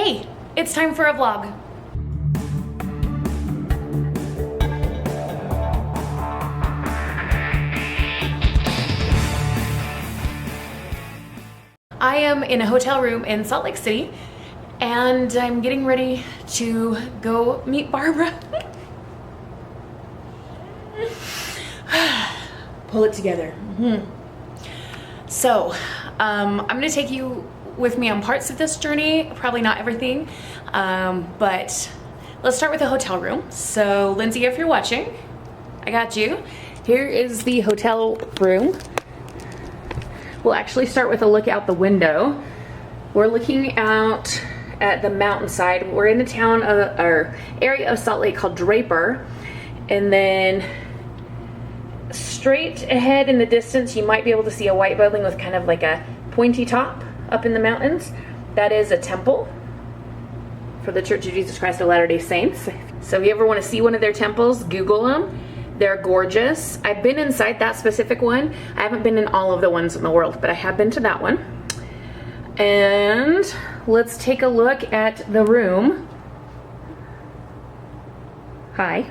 Hey, it's time for a vlog. I am in a hotel room in Salt Lake City and I'm getting ready to go meet Barbara. Pull it together. So, I'm gonna take you with me on parts of this journey, probably not everything, but let's start with the hotel room. So, Lindsay, if you're watching, I got you. Here is the hotel room. We'll actually start with a look out the window. We're looking out at the mountainside. We're in the town of, or area of Salt Lake called Draper, and then straight ahead in the distance you might be able to see a white building with kind of like a pointy top up in the mountains. That is a temple for the Church of Jesus Christ of Latter-day Saints. So if you ever want to see one of their temples, Google them. They're gorgeous. I've been inside that specific one. I haven't been in all of the ones in the world, but I have been to that one. And let's take a look at the room. Hi.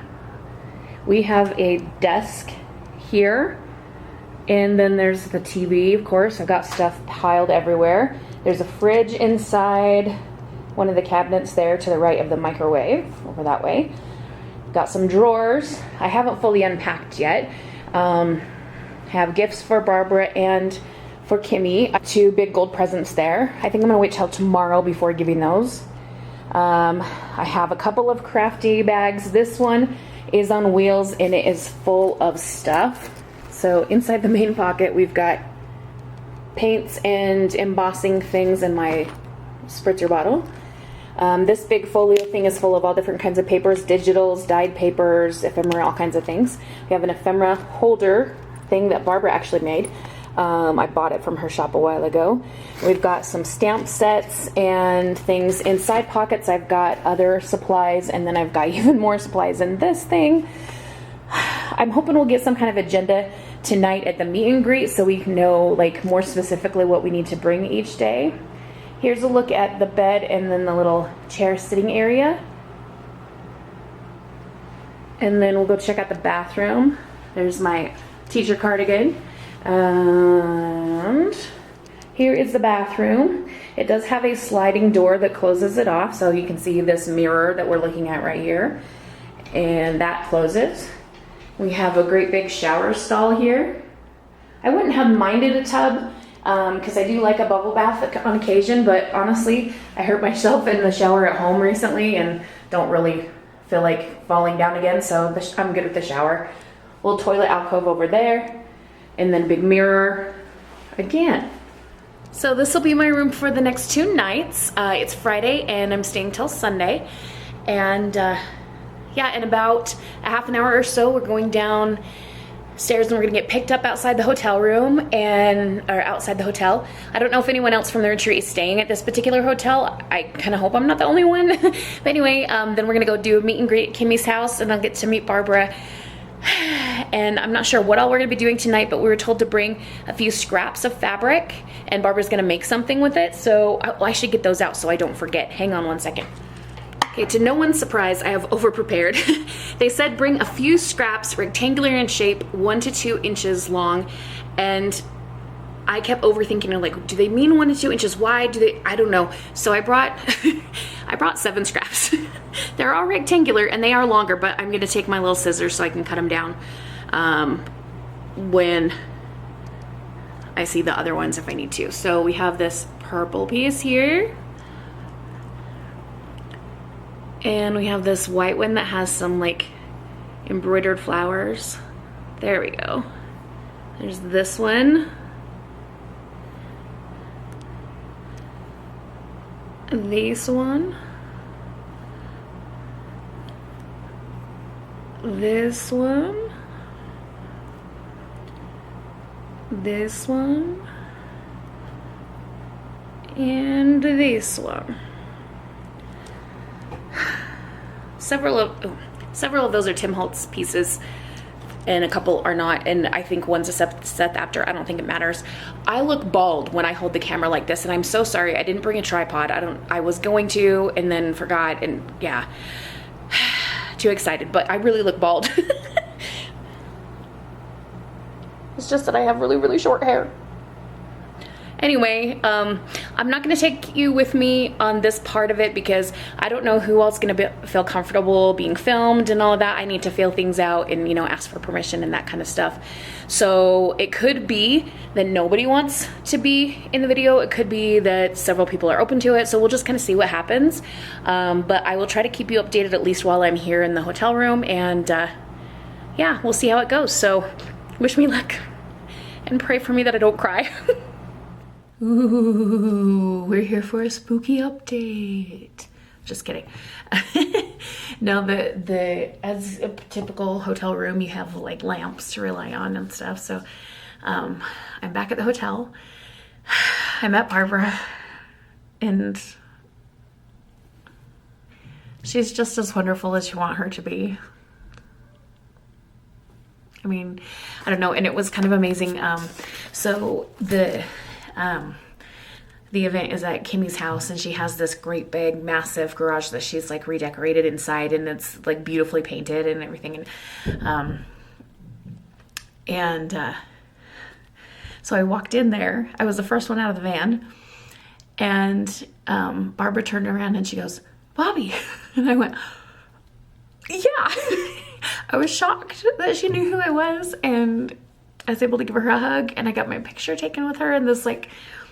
We have a desk here, and then there's the TV, of course. I've got stuff piled everywhere. There's a fridge inside one of the cabinets there to the right of the microwave, over that way. Got some drawers. I haven't fully unpacked yet. Have gifts for Barbara and for Kimmy. 2 big gold presents there. I think I'm gonna wait till tomorrow before giving those. I have a couple of crafty bags. This one is on wheels and it is full of stuff. So inside the main pocket we've got paints and embossing things in my spritzer bottle. This big folio thing is full of all different kinds of papers, digitals, dyed papers, ephemera, all kinds of things. We have an ephemera holder thing that Barbara actually made. I bought it from her shop a while ago. We've got some stamp sets and things. Inside pockets I've got other supplies, and then I've got even more supplies in this thing. I'm hoping we'll get some kind of agenda tonight at the meet and greet so we know like more specifically what we need to bring each day. Here's a look at the bed and then the little chair sitting area. And then we'll go check out the bathroom. There's my teacher cardigan. And here is the bathroom. It does have a sliding door that closes it off, so you can see this mirror that we're looking at right here. And that closes. We have a great big shower stall here. I wouldn't have minded a tub, because I do like a bubble bath on occasion, but honestly, I hurt myself in the shower at home recently and don't really feel like falling down again, so I'm good with the shower. Little toilet alcove over there, and then big mirror again. So this will be my room for the next 2 nights. It's Friday and I'm staying till Sunday, and yeah, in about a half an hour or so we're going down stairs and we're gonna get picked up outside the hotel room or outside the hotel. I don't know if anyone else from the retreat is staying at this particular hotel. I kind of hope I'm not the only one. But anyway, then we're gonna go do a meet and greet at Kimmy's house, and I'll get to meet Barbara. And I'm not sure what all we're gonna be doing tonight, but we were told to bring a few scraps of fabric and Barbara's gonna make something with it. So I should get those out so I don't forget. Hang on one second. Okay, to no one's surprise, I have over-prepared. They said bring a few scraps, rectangular in shape, 1 to 2 inches long, and I kept overthinking it, like, do they mean 1 to 2 inches wide? I don't know. So I brought, I brought 7 scraps. They're all rectangular and they are longer, but I'm gonna take my little scissors so I can cut them down when I see the other ones if I need to. So we have this purple piece here. And we have this white one that has some like embroidered flowers. There we go. There's this one. This one. This one. This one. And this one. Several of those are Tim Holtz pieces. and a couple are not, and I think one's a Seth after. I don't think it matters. I look bald when I hold the camera like this, and I'm so sorry. I didn't bring a tripod. I was going to and then forgot, and yeah, too excited, but I really look bald. It's just that I have really, really short hair. Anyway, I'm not going to take you with me on this part of it because I don't know who else is going to feel comfortable being filmed and all of that. I need to feel things out and, you know, ask for permission and that kind of stuff. So it could be that nobody wants to be in the video. It could be that several people are open to it. So we'll just kind of see what happens. But I will try to keep you updated at least while I'm here in the hotel room. And yeah, we'll see how it goes. So wish me luck and pray for me that I don't cry. Ooh, we're here for a spooky update. Just kidding. No, as a typical hotel room, you have like lamps to rely on and stuff. So I'm back at the hotel. I met Barbara, and she's just as wonderful as you want her to be. I mean, I don't know, and it was kind of amazing. So the event is at Kimmy's house, and she has this great big massive garage that she's like redecorated inside, and it's like beautifully painted and everything. And so I walked in there. I was the first one out of the van, and Barbara turned around and she goes, "Bobi," and I went, "Yeah." I was shocked that she knew who I was, and I was able to give her a hug, and I got my picture taken with her in this like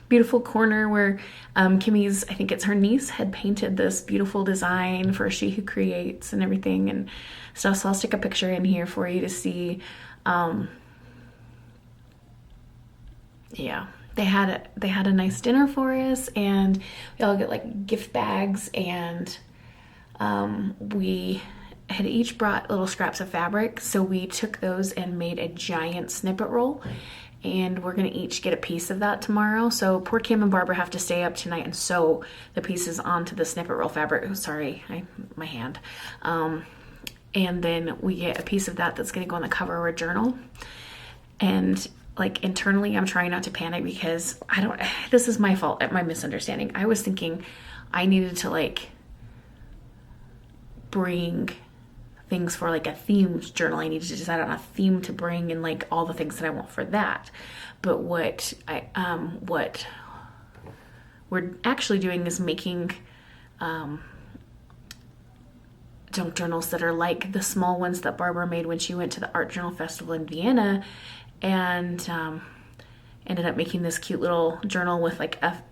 beautiful corner where Kimmy's, I think it's her niece, had painted this beautiful design for She Who Creates and everything and stuff. So I'll stick a picture in here for you to see. Yeah, they had a nice dinner for us, and we all get like gift bags, and we had each brought little scraps of fabric, so we took those and made a giant snippet roll, and we're gonna each get a piece of that tomorrow. So poor Kim and Barbara have to stay up tonight and sew the pieces onto the snippet roll fabric. Oh, sorry, my hand. And then we get a piece of that that's gonna go on the cover of our journal. And like internally, I'm trying not to panic because this is my fault, my misunderstanding. I was thinking I needed to like bring things for like a themed journal. I needed to decide on a theme to bring and like all the things that I want for that. But what we're actually doing is making junk journals that are like the small ones that Barbara made when she went to the Art Journal Festival in Vienna, and ended up making this cute little journal with like a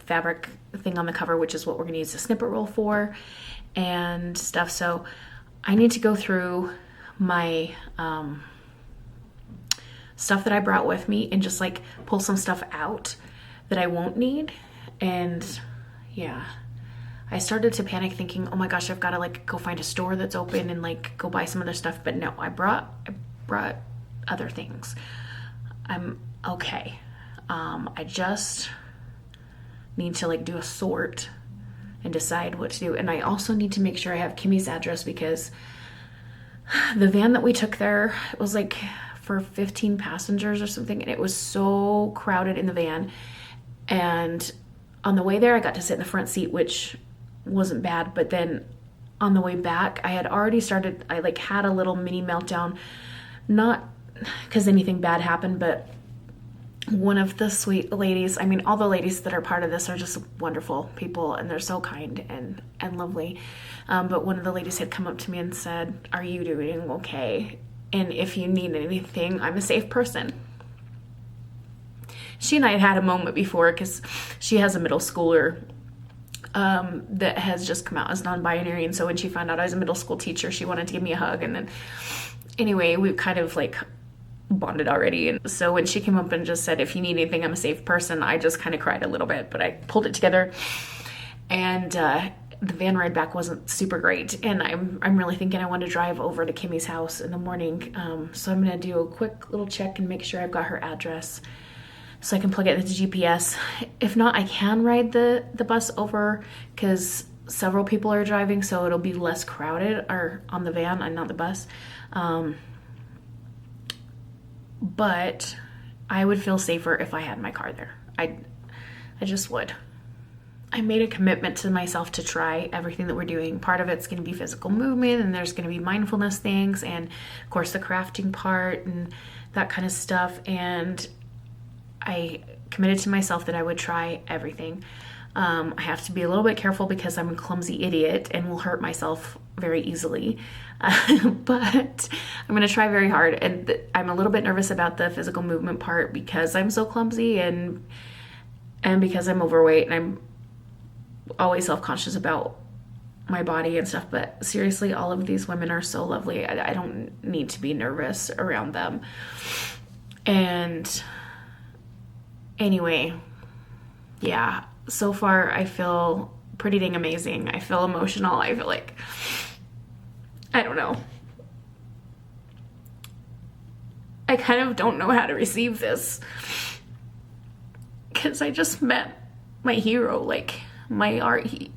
fabric thing on the cover, which is what we're going to use the snippet roll for and stuff. So I need to go through my stuff that I brought with me and just like pull some stuff out that I won't need. And yeah, I started to panic thinking, oh my gosh, I've got to like go find a store that's open and like go buy some other stuff. But no, I brought other things. I'm okay. I just need to like do a sort and decide what to do. And I also need to make sure I have Kimmy's address, because the van that we took there, it was like for 15 passengers or something, and it was so crowded in the van. And on the way there, I got to sit in the front seat, which wasn't bad. But then on the way back, I like had a little mini meltdown, not because anything bad happened, but one of the sweet ladies, I mean, all the ladies that are part of this are just wonderful people, and they're so kind and lovely. But one of the ladies had come up to me and said, "Are you doing okay? And if you need anything, I'm a safe person." She and I had a moment before, because she has a middle schooler that has just come out as non-binary, and so when she found out I was a middle school teacher, she wanted to give me a hug. And then anyway, we kind of like bonded already. And so when she came up and just said, "If you need anything, I'm a safe person," I just kind of cried a little bit, but I pulled it together. And the van ride back wasn't super great, and I'm really thinking I want to drive over to Kimmy's house in the morning. So I'm gonna do a quick little check and make sure I've got her address so I can plug it into GPS. If not, I can ride the bus over, because several people are driving, so it'll be less crowded or on the van and not the bus. but I would feel safer if I had my car there. I just would. I made a commitment to myself to try everything that we're doing. Part of it's going to be physical movement, and there's going to be mindfulness things, and of course the crafting part and that kind of stuff. And I committed to myself that I would try everything. I have to be a little bit careful because I'm a clumsy idiot and will hurt myself very easily. But I'm going to try very hard. And I'm a little bit nervous about the physical movement part because I'm so clumsy and because I'm overweight, and I'm always self-conscious about my body and stuff. But seriously, all of these women are so lovely. I don't need to be nervous around them. And anyway, yeah, so far I feel pretty dang amazing. I feel emotional. I feel like, I don't know. I kind of don't know how to receive this because I just met my hero, like my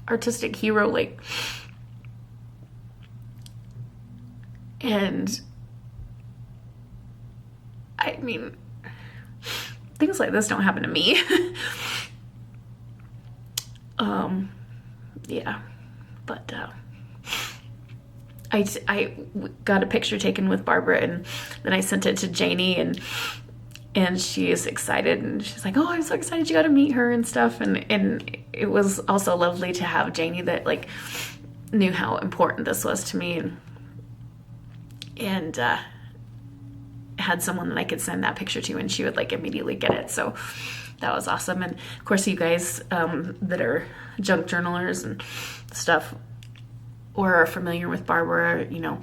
artistic hero, like, and I mean, things like this don't happen to me. Yeah, but I got a picture taken with Barbara, and then I sent it to Janie, and she is excited, and she's like, oh, I'm so excited you got to meet her and stuff. And it was also lovely to have Janie that like knew how important this was to me, and had someone that I could send that picture to, and she would like immediately get it. So that was awesome. And of course, you guys that are junk journalers and stuff, or are familiar with Barbara, you know,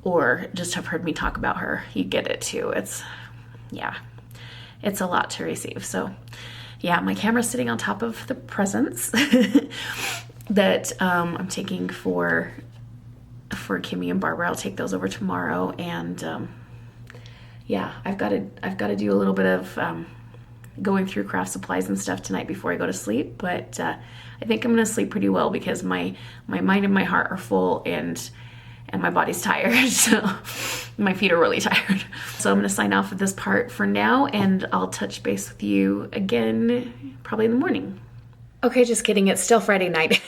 or just have heard me talk about her, you get it too. It's a lot to receive. So yeah, my camera's sitting on top of the presents that I'm taking for Kimmy and Barbara. I'll take those over tomorrow. And yeah, I've got to do a little bit of going through craft supplies and stuff tonight before I go to sleep. But I think I'm going to sleep pretty well because my mind and my heart are full, and my body's tired. So my feet are really tired. So I'm going to sign off of this part for now, and I'll touch base with you again probably in the morning. Okay, just kidding. It's still Friday night.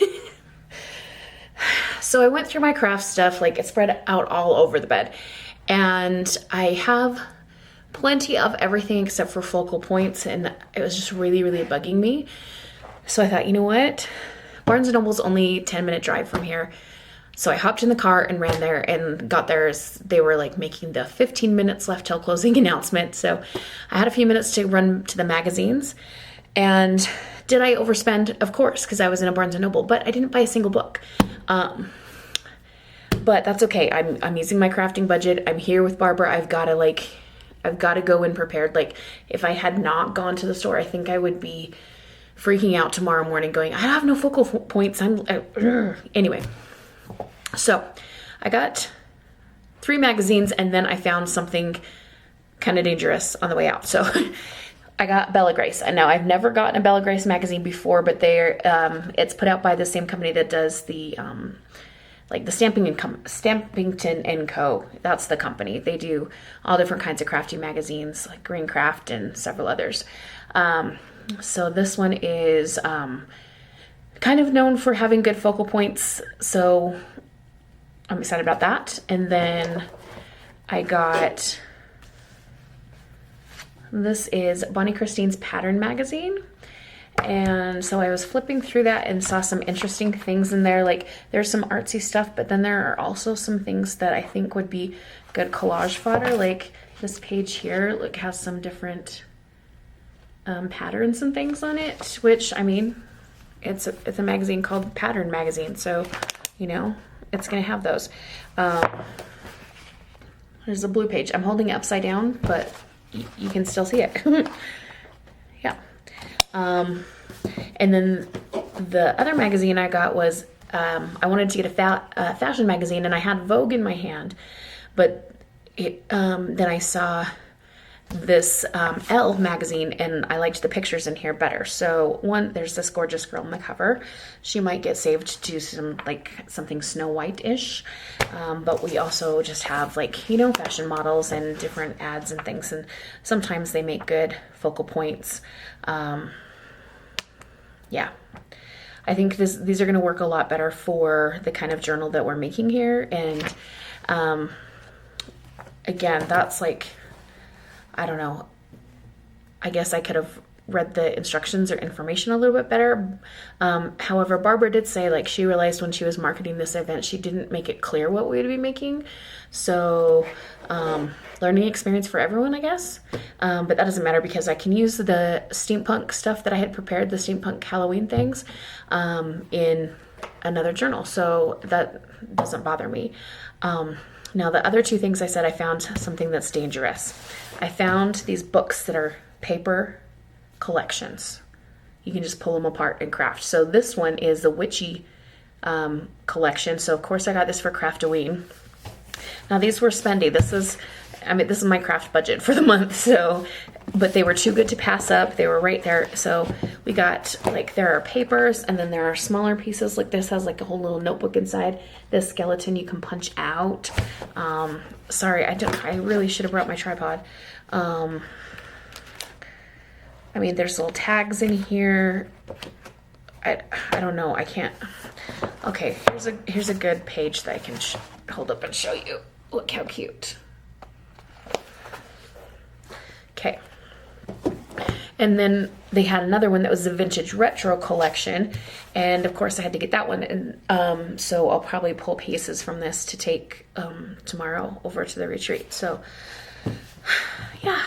So I went through my craft stuff, like it's spread out all over the bed, and I have plenty of everything except for focal points, and it was just really, really bugging me. So I thought, you know what? Barnes & Noble's only 10-minute drive from here. So I hopped in the car and ran there and got there as they were like making the 15 minutes left till closing announcement. So I had a few minutes to run to the magazines. And did I overspend? Of course, because I was in a Barnes & Noble, but I didn't buy a single book. But that's okay. I'm using my crafting budget. I'm here with Barbara. I've got to go in prepared. Like if I had not gone to the store, I think I would be freaking out tomorrow morning going, I have no focal points. Anyway. So I got 3 magazines, and then I found something kind of dangerous on the way out. So I got Bella Grace. And now I've never gotten a Bella Grace magazine before, but it's put out by the same company that does the like the Stampington & Co. That's the company. They do all different kinds of crafty magazines, like Green Craft and several others. So this one is kind of known for having good focal points. So I'm excited about that. And then I got, this is Bonnie Christine's Pattern Magazine. And so I was flipping through that and saw some interesting things in there. Like there's some artsy stuff, but then there are also some things that I think would be good collage fodder. Like this page here, like has some different patterns and things on it, which I mean, it's a magazine called Pattern Magazine. So, you know, it's going to have those. There's a blue page. I'm holding it upside down, but you can still see it. Yeah. And then the other magazine I got was, I wanted to get a fashion magazine, and I had Vogue in my hand, but then I saw this Elle magazine, and I liked the pictures in here better. So one, there's this gorgeous girl on the cover. She might get saved to some like something Snow White-ish, but we also just have like, you know, fashion models and different ads and things, and sometimes they make good focal points. Yeah, I think these are going to work a lot better for the kind of journal that we're making here. And again, that's like, I don't know, I guess I could have read the instructions or information a little bit better. However, Barbara did say like she realized when she was marketing this event, she didn't make it clear what we would be making. So learning experience for everyone, I guess. But that doesn't matter because I can use the steampunk stuff that I had prepared, the steampunk Halloween things, in another journal. So that doesn't bother me. Now the other two things I said, I found something that's dangerous. I found these books that are paper collections. You can just pull them apart and craft. So this one is the Witchy collection. So of course I got this for Craftoween. Now these were spendy. This is my craft budget for the month. So, but they were too good to pass up. They were right there. So we got like, there are papers and then there are smaller pieces. Like this has like a whole little notebook inside. This skeleton you can punch out. Sorry, I really should have brought my tripod. I mean, there's little tags in here. I don't know. I can't. Okay, here's a good page that I can hold up and show you. Look how cute. Okay. And then they had another one that was the Vintage Retro collection. And of course I had to get that one. And so I'll probably pull pieces from this to take tomorrow over to the retreat. So yeah.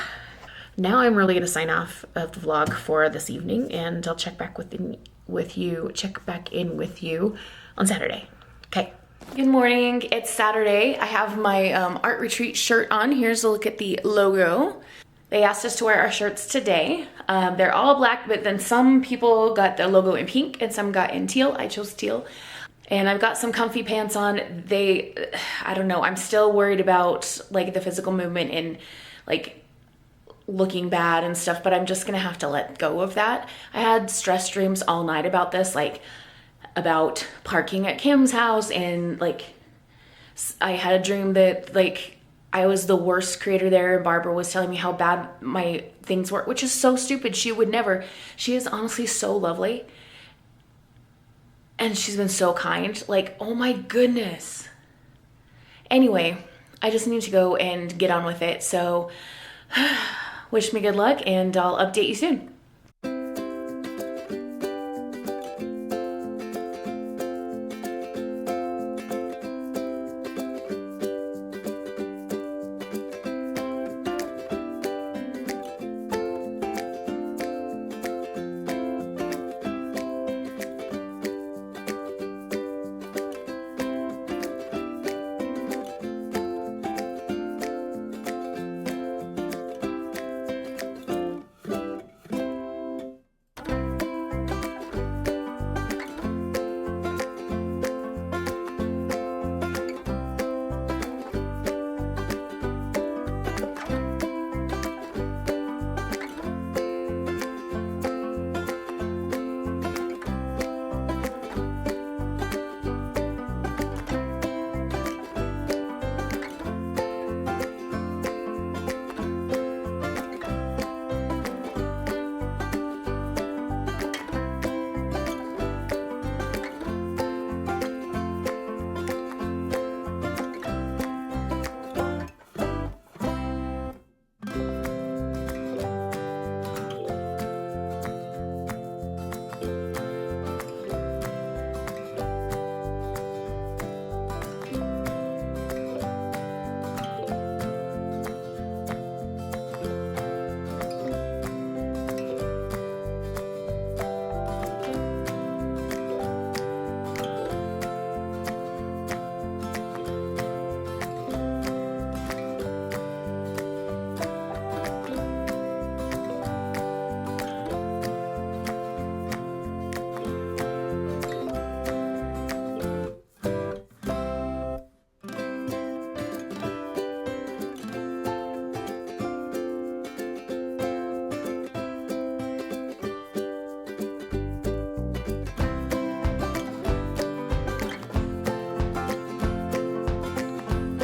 Now I'm really going to sign off of the vlog for this evening, and I'll check back in with you on Saturday. Okay. Good morning. It's Saturday. I have my art retreat shirt on. Here's a look at the logo. They asked us to wear our shirts today. They're all black, but then some people got the logo in pink and some got in teal. I chose teal. And I've got some comfy pants on. I don't know. I'm still worried about like the physical movement and like looking bad and stuff, but I'm just gonna have to let go of that. I had stress dreams all night about this, like about parking at Kim's house, and like I had a dream that like I was the worst creator there, and Barbara was telling me how bad my things were, which is so stupid. She would never. She is honestly so lovely, and she's been so kind. Like, oh my goodness. Anyway, I just need to go and get on with it. So wish me good luck, and I'll update you soon.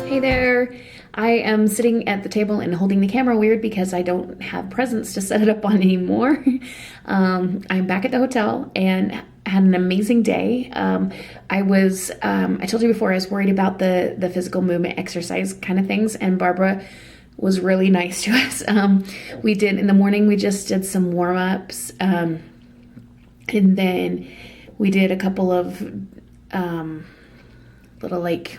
Hey there. I am sitting at the table and holding the camera weird because I don't have presents to set it up on anymore. I'm back at the hotel and had an amazing day. I told you before, I was worried about the physical movement exercise kind of things, and Barbara was really nice to us. We did, in the morning, we just did some warm-ups, and then we did a couple of little like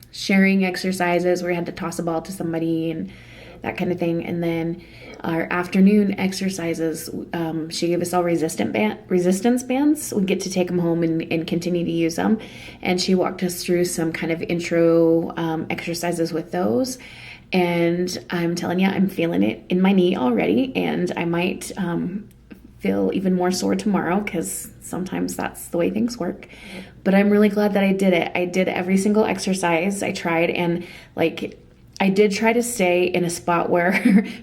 sharing exercises where we had to toss a ball to somebody and that kind of thing. And then our afternoon exercises, she gave us all resistance bands. We get to take them home and continue to use them. And she walked us through some kind of intro exercises with those. And I'm telling you, I'm feeling it in my knee already. And I might feel even more sore tomorrow because sometimes that's the way things work. But I'm really glad that I did it. I did every single exercise I tried, and like I did try to stay in a spot where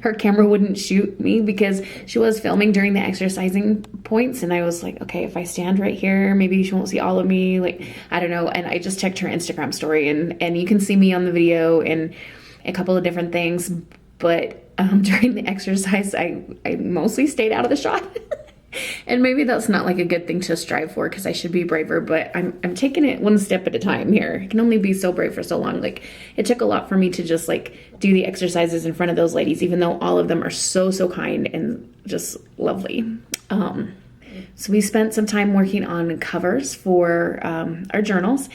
her camera wouldn't shoot me because she was filming during the exercising points, and I was like, okay, if I stand right here, maybe she won't see all of me, like I don't know. And I just checked her Instagram story, and you can see me on the video and a couple of different things, but during the exercise I mostly stayed out of the shot. And maybe that's not like a good thing to strive for because I should be braver, but I'm taking it one step at a time here. I can only be so brave for so long. Like it took a lot for me to just like do the exercises in front of those ladies, even though all of them are so kind and just lovely. So we spent some time working on covers for our journals,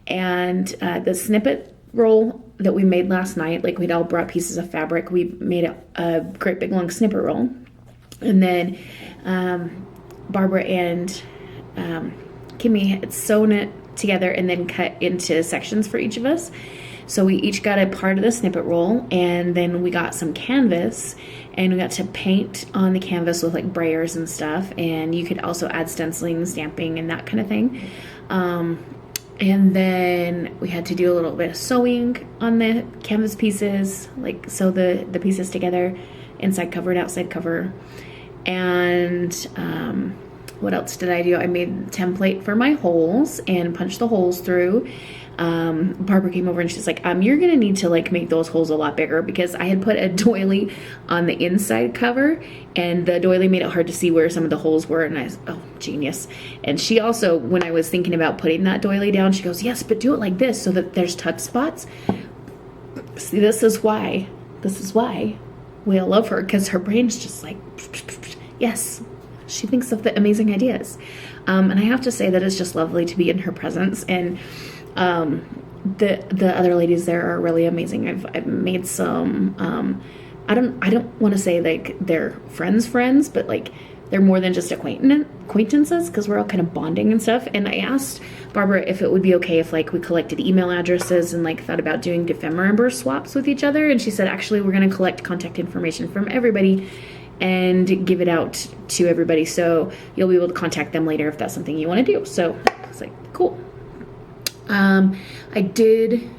and the snippet roll that we made last night, like we'd all brought pieces of fabric. We made a great big long snippet roll. And then Barbara and Kimmy had sewn it together and then cut into sections for each of us. So we each got a part of the snippet roll, and then we got some canvas, and we got to paint on the canvas with like brayers and stuff. And you could also add stenciling, stamping, and that kind of thing. And then we had to do a little bit of sewing on the canvas pieces, like sew the pieces together, inside cover and outside cover. And what else did I do? I made a template for my holes and punched the holes through. Barbara came over and she's like, you're gonna need to like make those holes a lot bigger, because I had put a doily on the inside cover, and the doily made it hard to see where some of the holes were. And I was, oh, genius. And she also, when I was thinking about putting that doily down, she goes, yes, but do it like this so that there's tuck spots. See, this is why we all love her, because her brain's just like, yes, she thinks of the amazing ideas. And I have to say that it's just lovely to be in her presence. And the other ladies there are really amazing. I've made some, I don't want to say like they're friends, but like they're more than just acquaintances, because we're all kind of bonding and stuff. And I asked Barbara if it would be okay if like we collected email addresses and like thought about doing ephemera number swaps with each other. And she said, actually, we're going to collect contact information from everybody and give it out to everybody, so you'll be able to contact them later if that's something you want to do. So it's like, cool. I did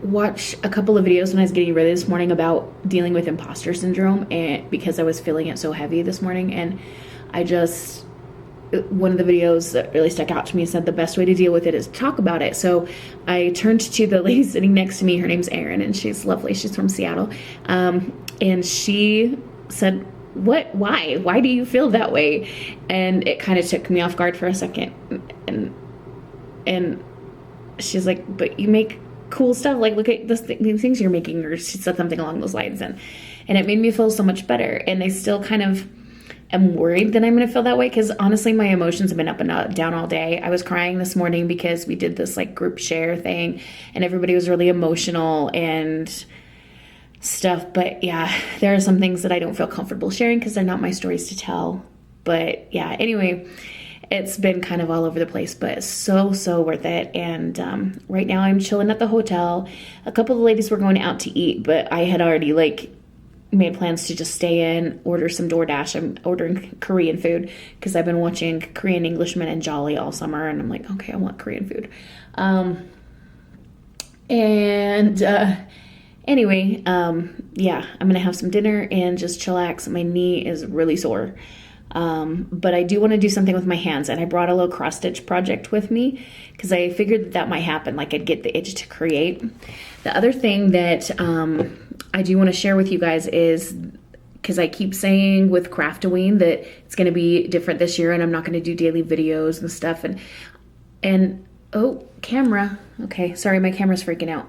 watch a couple of videos when I was getting ready this morning about dealing with imposter syndrome, and because I was feeling it so heavy this morning, and one of the videos that really stuck out to me said the best way to deal with it is talk about it. So I turned to the lady sitting next to me. Her name's Erin, and she's lovely. She's from Seattle. And she said, why do you feel that way? And it kind of took me off guard for a second. And she's like, but you make cool stuff. Like, look at these things you're making. Or she said something along those lines. And it made me feel so much better. And I still kind of am worried that I'm going to feel that way, because honestly, my emotions have been up and down all day. I was crying this morning because we did this like group share thing, and everybody was really emotional and stuff. But yeah, there are some things that I don't feel comfortable sharing because they're not my stories to tell. But yeah, anyway, it's been kind of all over the place, but it's so worth it. And right now I'm chilling at the hotel. A couple of the ladies were going out to eat, but I had already like made plans to just stay in, order some DoorDash. I'm ordering Korean food because I've been watching Korean Englishmen and Jolly all summer, and I'm like, okay, I want Korean food. Anyway, yeah, I'm gonna have some dinner and just chillax. My knee is really sore. But I do want to do something with my hands, and I brought a little cross stitch project with me because I figured that might happen, like I'd get the itch to create. The other thing that I do want to share with you guys is, because I keep saying with Craftoween that it's going to be different this year and I'm not going to do daily videos and stuff, and oh, camera. Okay, sorry, my camera's freaking out.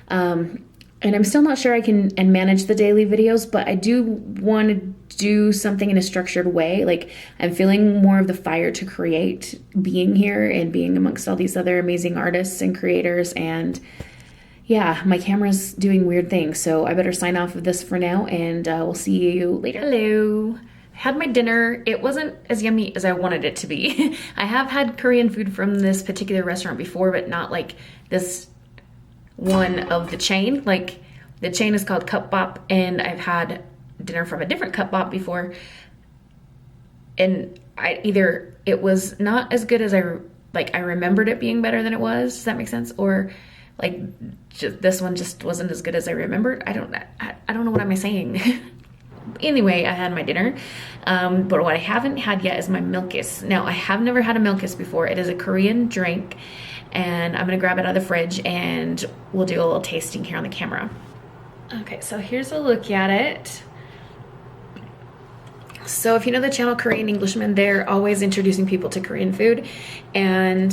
And I'm still not sure I can manage the daily videos, but I do want to do something in a structured way. Like, I'm feeling more of the fire to create being here and being amongst all these other amazing artists and creators. And yeah, my camera's doing weird things, so I better sign off of this for now, and we'll see you later. Hello. I had my dinner. It wasn't as yummy as I wanted it to be. I have had Korean food from this particular restaurant before, but not like this one of the chain. Like, the chain is called Cup Bop, and I've had dinner from a different Cup Bop before, and either it was not as good as I remembered it being better than it was. Does that make sense? Or like, this one just wasn't as good as I remembered. I don't know what I'm saying. Anyway, I had my dinner, but what I haven't had yet is my milkis. Now, I have never had a milkis before. It is a Korean drink, and I'm gonna grab it out of the fridge and we'll do a little tasting here on the camera. Okay, so here's a look at it. So if you know the channel Korean Englishmen, they're always introducing people to Korean food, and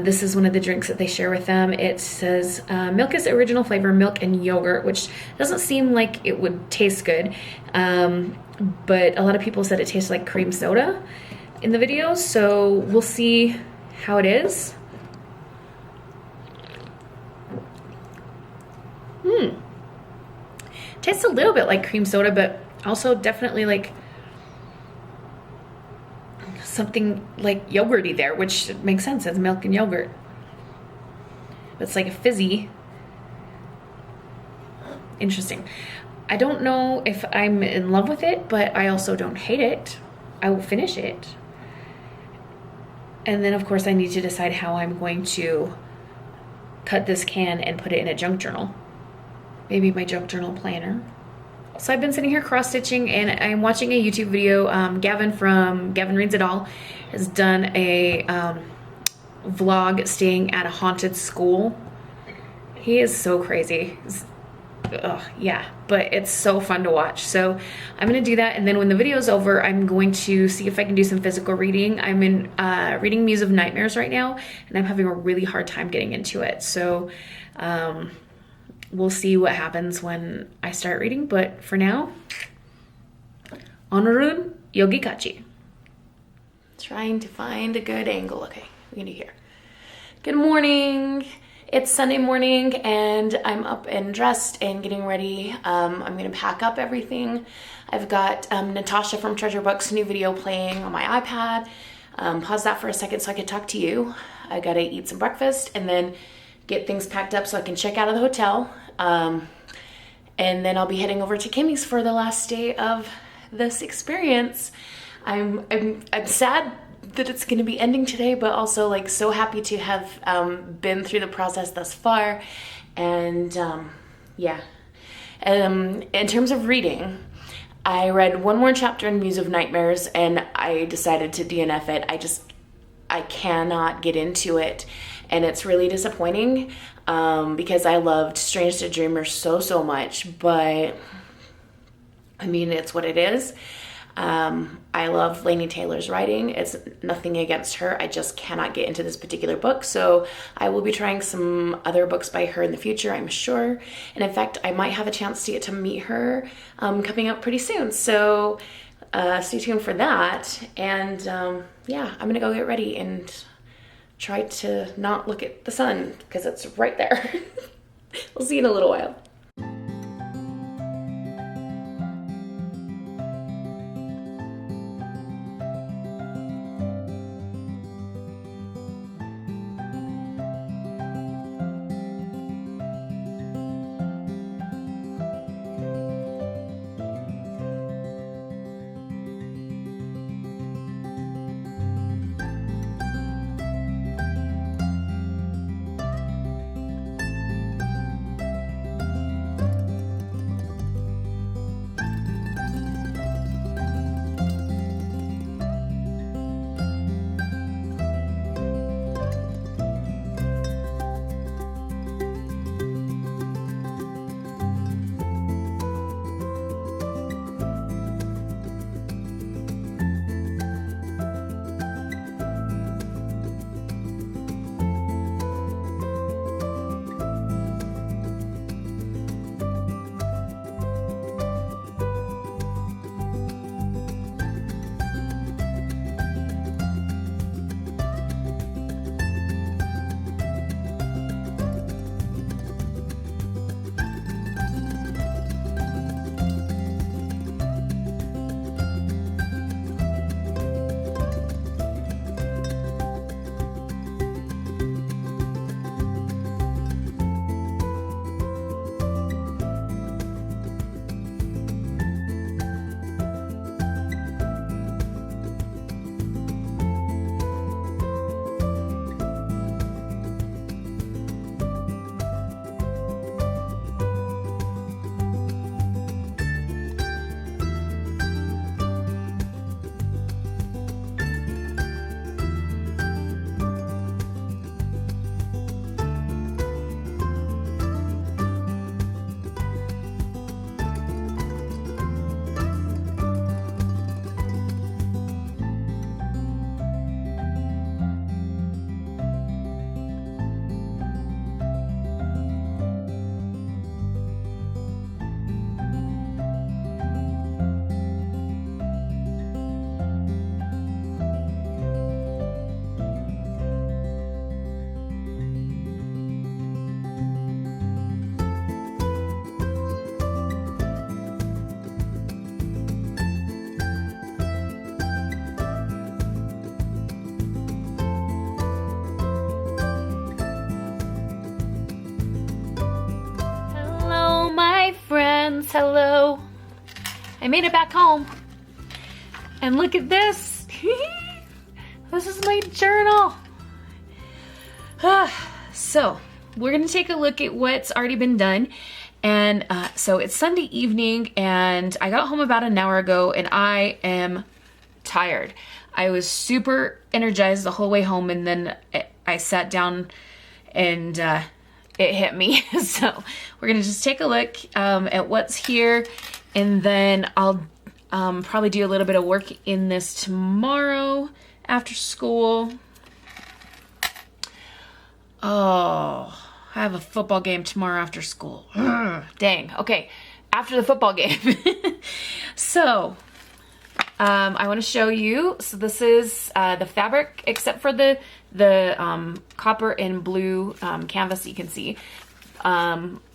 this is one of the drinks that they share with them. It says milkis original flavor, milk and yogurt, which doesn't seem like it would taste good, but a lot of people said it tastes like cream soda in the video, so we'll see how it is. Tastes a little bit like cream soda, but also definitely like something like yogurty there, which makes sense. It's milk and yogurt. It's like a fizzy. Interesting. I don't know if I'm in love with it, but I also don't hate it. I will finish it. And then of course I need to decide how I'm going to cut this can and put it in a junk journal. Maybe my junk journal planner. So I've been sitting here cross stitching, and I'm watching a YouTube video. Gavin from Gavin Reads It All has done a vlog staying at a haunted school. He is so crazy. Yeah, but it's so fun to watch. So I'm gonna do that, and then when the video is over, I'm going to see if I can do some physical reading. I'm in reading Muse of Nightmares right now, and I'm having a really hard time getting into it. So we'll see what happens when I start reading, but for now, 오늘은 여기까지. Trying to find a good angle. Okay, we're gonna do here. Good morning. It's Sunday morning, and I'm up and dressed and getting ready. I'm gonna pack up everything. I've got Natasha from Treasure Book's new video playing on my iPad. Pause that for a second so I can talk to you. I gotta eat some breakfast and then get things packed up so I can check out of the hotel. And then I'll be heading over to Kimmy's for the last day of this experience. I'm sad that it's going to be ending today, but also like so happy to have been through the process thus far. And yeah, in terms of reading, I read one more chapter in Muse of Nightmares, and I decided to DNF it. I cannot get into it, and it's really disappointing because I loved Strange to Dreamers so much, but I mean, it's what it is. I love Laini Taylor's writing. It's nothing against her. I just cannot get into this particular book, so I will be trying some other books by her in the future, I'm sure. And in fact, I might have a chance to get to meet her coming up pretty soon, so stay tuned for that. And yeah, I'm gonna go get ready and try to not look at the sun because it's right there. We'll see you in a little while. Hello. I made it back home. And look at this. This is my journal. So we're gonna take a look at what's already been done. And so it's Sunday evening and I got home about an hour ago and I am tired. I was super energized the whole way home, and then I sat down and it hit me. So we're gonna just take a look at what's here, and then I'll probably do a little bit of work in this tomorrow after school. Oh, I have a football game tomorrow after school. Dang. Okay, after the football game. So I want to show you. So this is the fabric, except for the copper and blue canvas you can see.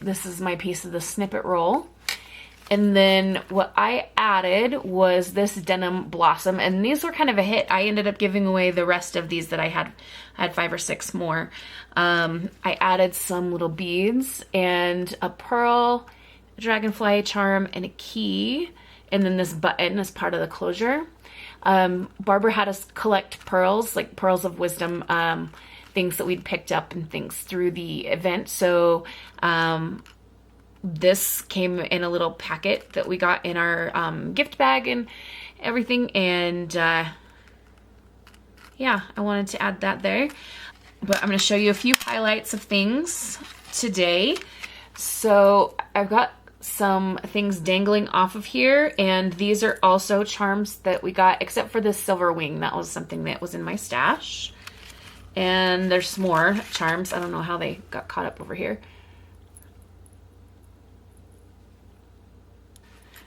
This is my piece of the snippet roll. And then what I added was this denim blossom, and these were kind of a hit. I ended up giving away the rest of these that I had 5 or 6 more. I added some little beads and a pearl, a dragonfly charm, and a key. And then this button is part of the closure. Barbara had us collect pearls, like pearls of wisdom, things that we'd picked up and things through the event. So this came in a little packet that we got in our gift bag and everything. And yeah, I wanted to add that there. But I'm going to show you a few highlights of things today. So I've got some things dangling off of here, and these are also charms that we got, except for this silver wing. That was something that was in my stash. And there's some more charms. I don't know how they got caught up over here.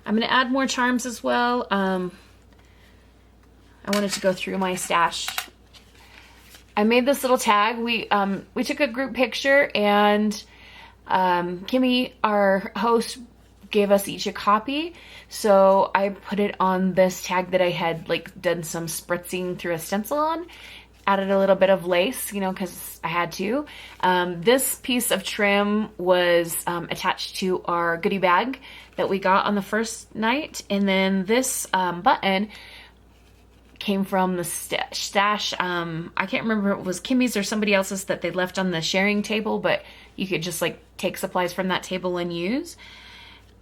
I'm going to add more charms as well. I wanted to go through my stash. I made this little tag. We took a group picture, and Kimmy, our host, gave us each a copy. So I put it on this tag that I had like done some spritzing through a stencil on. Added a little bit of lace, you know, because I had to. This piece of trim was attached to our goodie bag that we got on the first night. And then this button came from the stash. I can't remember if it was Kimmy's or somebody else's that they left on the sharing table, but you could just like take supplies from that table and use.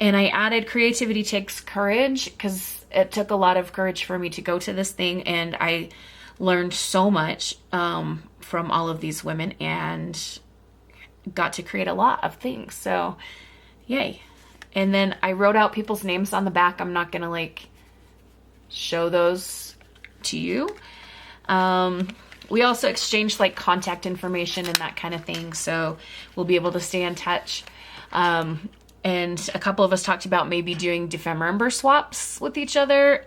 And I added creativity takes courage, because it took a lot of courage for me to go to this thing, and I learned so much from all of these women and got to create a lot of things. So yay. And then I wrote out people's names on the back. I'm not gonna like show those to you. We also exchanged like contact information and that kind of thing, so we'll be able to stay in touch. And a couple of us talked about maybe doing remember swaps with each other.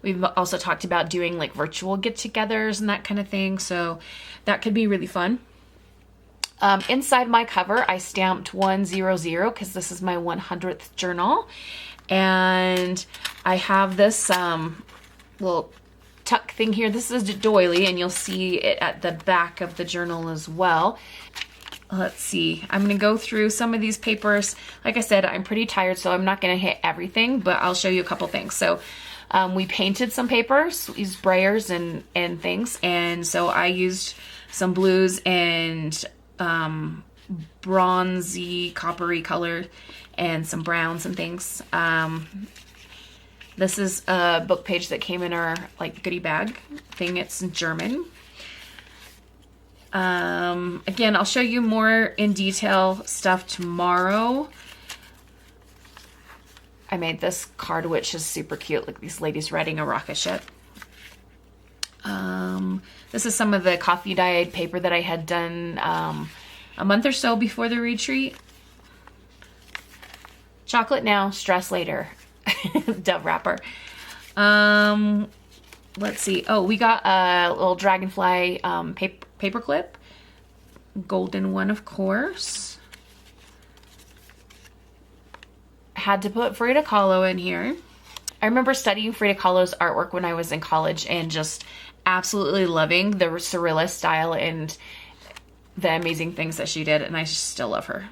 We've also talked about doing like virtual get-togethers and that kind of thing, so that could be really fun. Inside my cover, I stamped 100 because this is my 100th journal, and I have this little tuck thing here. This is a doily, and you'll see it at the back of the journal as well. Let's see. I'm going to go through some of these papers. Like I said, I'm pretty tired, so I'm not going to hit everything, but I'll show you a couple things. So we painted some papers, used sprayers and things, and so I used some blues and bronzy, coppery color, and some browns and things. This is a book page that came in our like goodie bag thing. It's in German. Again, I'll show you more in detail stuff tomorrow. I made this card, which is super cute, like these ladies riding a rocket ship. This is some of the coffee dyed paper that I had done a month or so before the retreat. Chocolate now, stress later. Dove wrapper. Let's see. Oh, we got a little dragonfly paper clip. Golden one, of course. Had to put Frida Kahlo in here. I remember studying Frida Kahlo's artwork when I was in college and just absolutely loving the surrealist style and the amazing things that she did, and I still love her.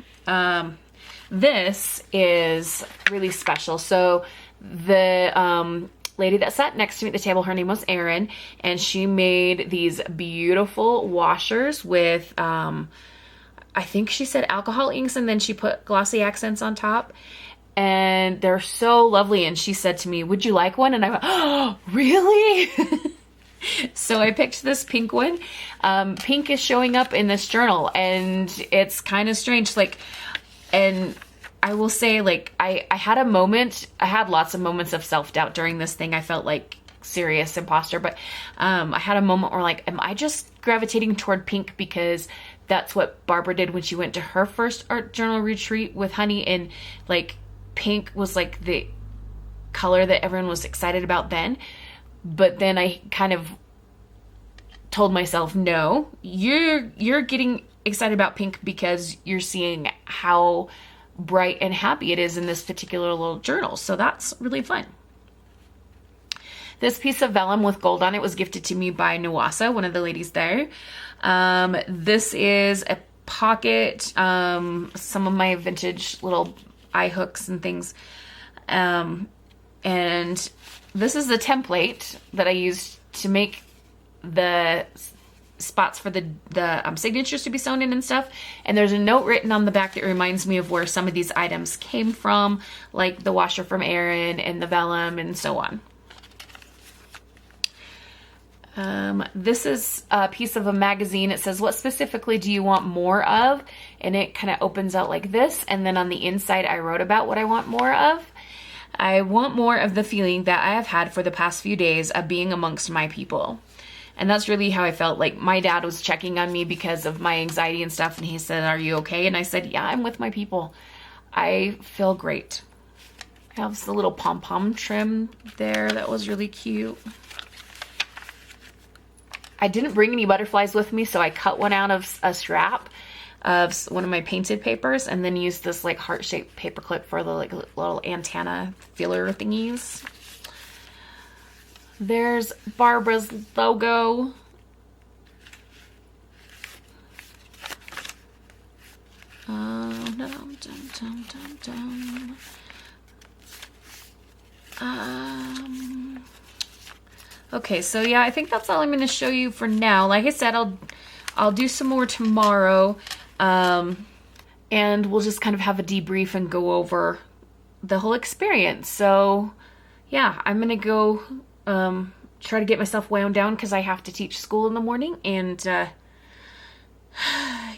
This is really special. So the lady that sat next to me at the table, her name was Erin, and she made these beautiful washers with, I think she said alcohol inks, and then she put glossy accents on top. And they're so lovely. And she said to me, would you like one? And I went, oh, really? So I picked this pink one. Pink is showing up in this journal, and it's kind of strange. Like, and I will say, like, I had a moment, I had lots of moments of self-doubt during this thing. I felt like serious imposter, but I had a moment where, like, am I just gravitating toward pink because that's what Barbara did when she went to her first art journal retreat with Honey, and like pink was like the color that everyone was excited about then. But then I kind of told myself, no, you're getting excited about pink because you're seeing how bright and happy it is in this particular little journal. So that's really fun. This piece of vellum with gold on it was gifted to me by Nawasa, one of the ladies there. This is a pocket, some of my vintage little eye hooks and things. And this is the template that I used to make the spots for the signatures to be sewn in and stuff. And there's a note written on the back that reminds me of where some of these items came from, like the washer from Erin and the vellum and so on. This is a piece of a magazine. It says, what specifically do you want more of? And it kind of opens out like this. And then on the inside, I wrote about what I want more of. I want more of the feeling that I have had for the past few days of being amongst my people. And that's really how I felt. Like, my dad was checking on me because of my anxiety and stuff. And he said, are you okay? And I said, yeah, I'm with my people. I feel great. I have the little pom-pom trim there. That was really cute. I didn't bring any butterflies with me, so I cut one out of a strap of one of my painted papers and then used this like heart-shaped paper clip for the like little antenna filler thingies. There's Barbara's logo. Okay, so yeah, I think that's all I'm going to show you for now. Like I said, I'll do some more tomorrow, and we'll just kind of have a debrief and go over the whole experience. So yeah, I'm going to go try to get myself wound down because I have to teach school in the morning, and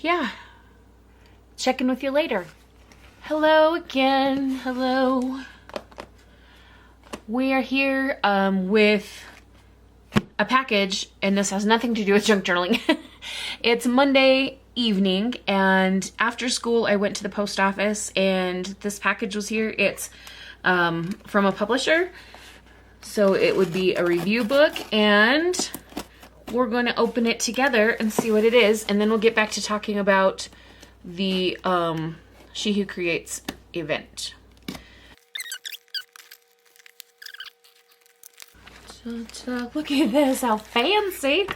yeah, check in with you later. Hello again. Hello. We are here with a package, and this has nothing to do with junk journaling. It's Monday evening, and after school I went to the post office, and this package was here. It's from a publisher, so it would be a review book, and we're going to open it together and see what it is, and then we'll get back to talking about the She Who Creates event. Look at this, how fancy.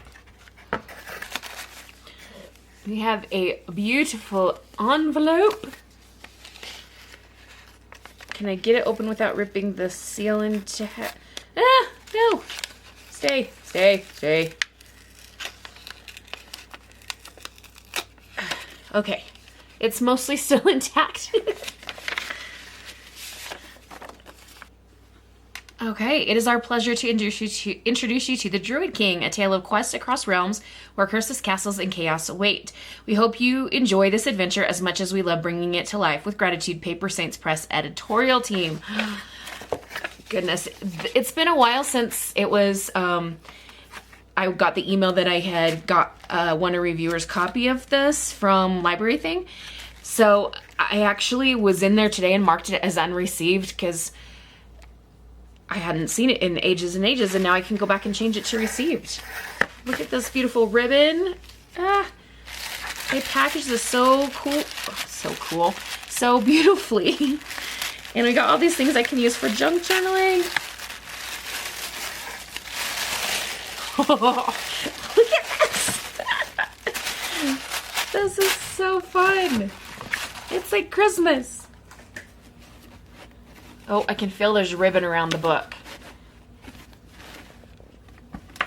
We have a beautiful envelope. Can I get it open without ripping the seal into Ah, no. Stay. Okay, it's mostly still intact. Okay, it is our pleasure to introduce you to the Druid King, a tale of quest across realms where curses, castles, and chaos await. We hope you enjoy this adventure as much as we love bringing it to life. With gratitude, Paper Saints Press editorial team. Goodness, it's been a while since it was, I got the email that I had got won a reviewer's copy of this from Library Thing. So I actually was in there today and marked it as unreceived because I hadn't seen it in ages and ages, and now I can go back and change it to received. Look at this beautiful ribbon. They packaged this so cool, so beautifully. And I got all these things I can use for junk journaling. Oh, look at this. This is so fun. It's like Christmas. Oh, I can feel there's ribbon around the book.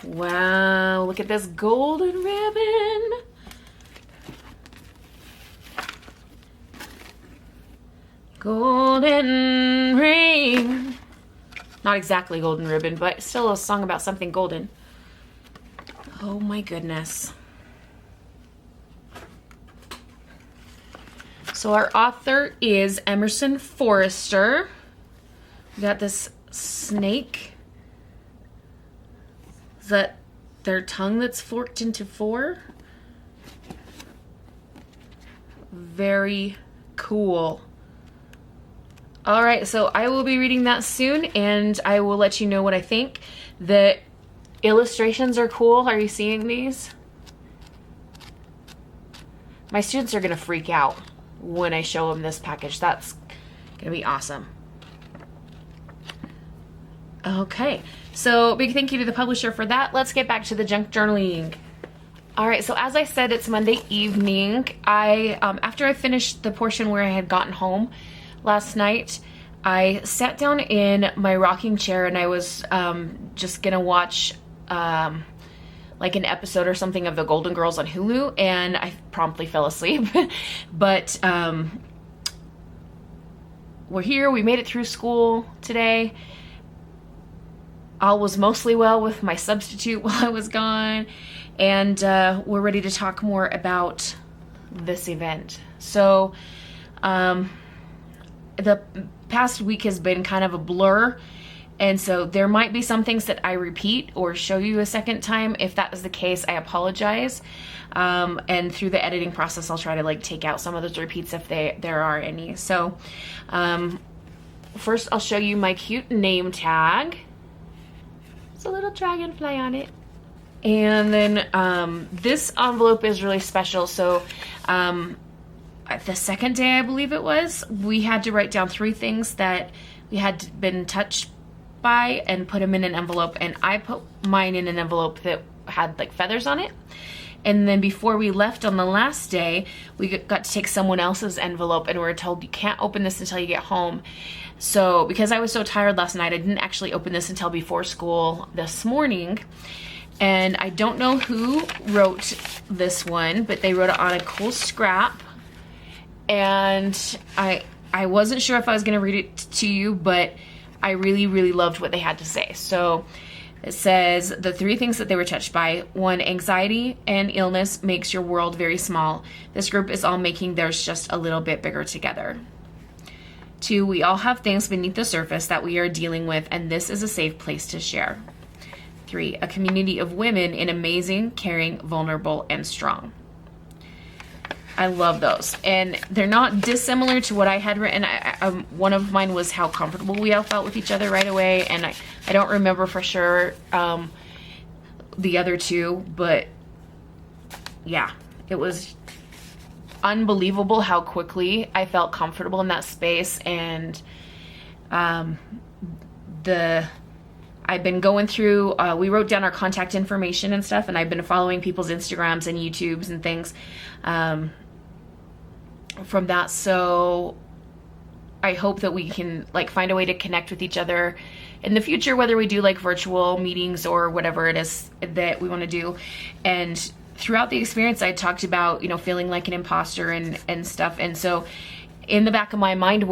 Wow, look at this golden ribbon. Golden ring. Not exactly golden ribbon, but still a song about something golden. Oh my goodness. So our author is Emerson Forrester. We got this snake. Is that their tongue that's forked into four? Very cool. All right, so I will be reading that soon, and I will let you know what I think. The illustrations are cool. Are you seeing these? My students are gonna freak out when I show them this package. That's gonna be awesome. Okay, so big thank you to the publisher for that. Let's get back to the junk journaling. All right, so as I said, it's Monday evening. After I finished the portion where I had gotten home last night, I sat down in my rocking chair and I was just gonna watch like an episode or something of the Golden Girls on Hulu, and I promptly fell asleep. But we're here, we made it through school today. All was mostly well with my substitute while I was gone, and we're ready to talk more about this event. So the past week has been kind of a blur, and so there might be some things that I repeat or show you a second time. If that is the case, I apologize. And through the editing process, I'll try to like take out some of those repeats if there are any. So first I'll show you my cute name tag. It's a little dragonfly on it. And then this envelope is really special. So the second day, I believe it was, we had to write down 3 things that we had been touched by and put them in an envelope. And I put mine in an envelope that had like feathers on it. And then before we left on the last day, we got to take someone else's envelope, and we were told you can't open this until you get home. So because I was so tired last night, I didn't actually open this until before school this morning. And I don't know who wrote this one, but they wrote it on a cool scrap. And I wasn't sure if I was going to read it to you, but I really, really loved what they had to say. So it says the 3 things that they were touched by. 1, anxiety and illness makes your world very small. This group is all making theirs just a little bit bigger together. 2, we all have things beneath the surface that we are dealing with, and this is a safe place to share. 3, a community of women in amazing, caring, vulnerable, and strong. I love those. And they're not dissimilar to what I had written. One of mine was how comfortable we all felt with each other right away. And I don't remember for sure the other 2, but yeah, it was unbelievable how quickly I felt comfortable in that space. And I've been going through, we wrote down our contact information and stuff, and I've been following people's Instagrams and YouTubes and things from that. So I hope that we can like find a way to connect with each other in the future, whether we do like virtual meetings or whatever it is that we want to do. And throughout the experience, I talked about, you know, feeling like an imposter and stuff. And so in the back of my mind,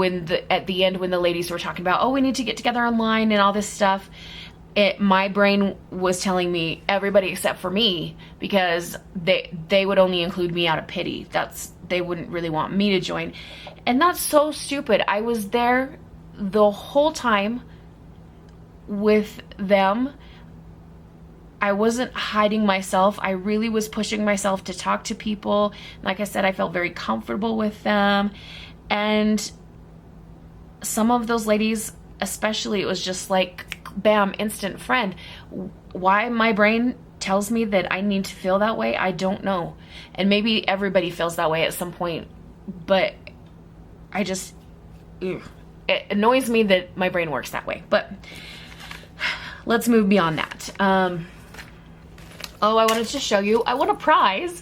at the end, when the ladies were talking about, oh, we need to get together online and all this stuff, my brain was telling me everybody except for me, because they would only include me out of pity. They wouldn't really want me to join. And that's so stupid. I was there the whole time with them. I wasn't hiding myself. I really was pushing myself to talk to people. Like I said, I felt very comfortable with them. And some of those ladies, especially, it was just like, bam, instant friend. Why my brain tells me that I need to feel that way, I don't know. And maybe everybody feels that way at some point, but I just, it annoys me that my brain works that way. But let's move beyond that. Oh, I wanted to show you, I won a prize.